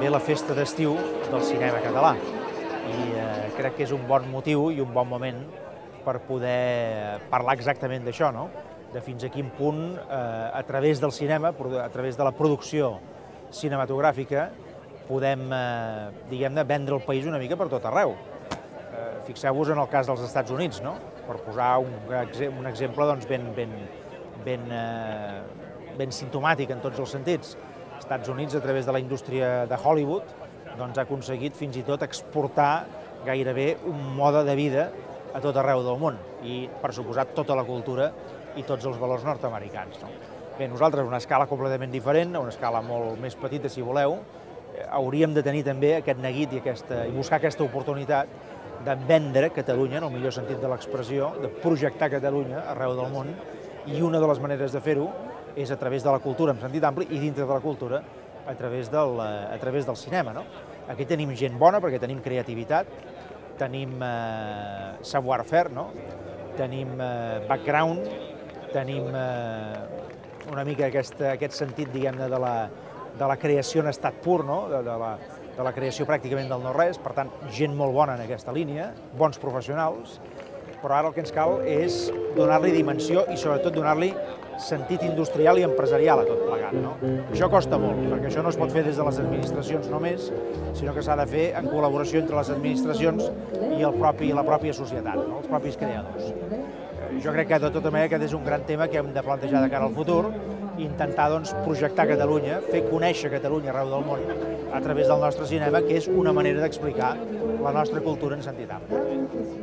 ve la festa d'estiu del cinema català i crec que és un bon motiu i un bon moment per poder parlar exactament d'això, no? De fins a quin punt, a través del cinema, a través de la producció cinematogràfica, podem, diguem-ne, vendre el país una mica per tot arreu. Fixeu-vos en el cas dels Estats Units, no? Per posar un exemple doncs, ben simptomàtic en tots els sentits. Els Estats Units, a través de la indústria de Hollywood, doncs, ha aconseguit fins i tot exportar gairebé un mode de vida a tot arreu del món i, per suposat, tota la cultura i tots els valors nord-americans. No? Bé, nosaltres, a una escala completament diferent, a una escala molt més petita, si voleu, hauríem de tenir també aquest neguit i buscar aquesta oportunitat de vendre Catalunya, en el millor sentit de l'expressió, de projectar Catalunya arreu del món, i una de les maneres de fer-ho és a través de la cultura en sentit ampli i dintre de la cultura a través del cinema. No? Aquí tenim gent bona perquè tenim creativitat, tenim savoir-faire, no? Tenim background, tenim una mica aquest sentit, diguem-ne, de la creació en estat pur, no? De la creació pràcticament del no-res, per tant, gent molt bona en aquesta línia, bons professionals, però ara el que ens cal és donar-li dimensió i sobretot donar-li sentit industrial i empresarial a tot plegat. No? Això costa molt, perquè això no es pot fer des de les administracions només, sinó que s'ha de fer en col·laboració entre les administracions i la pròpia societat, no? Els propis creadors. Jo crec que de tota manera aquest és un gran tema que hem de plantejar de cara al futur i intentar doncs, projectar Catalunya, fer conèixer Catalunya arreu del món a través del nostre cinema, que és una manera d'explicar la nostra cultura en sentit ampli.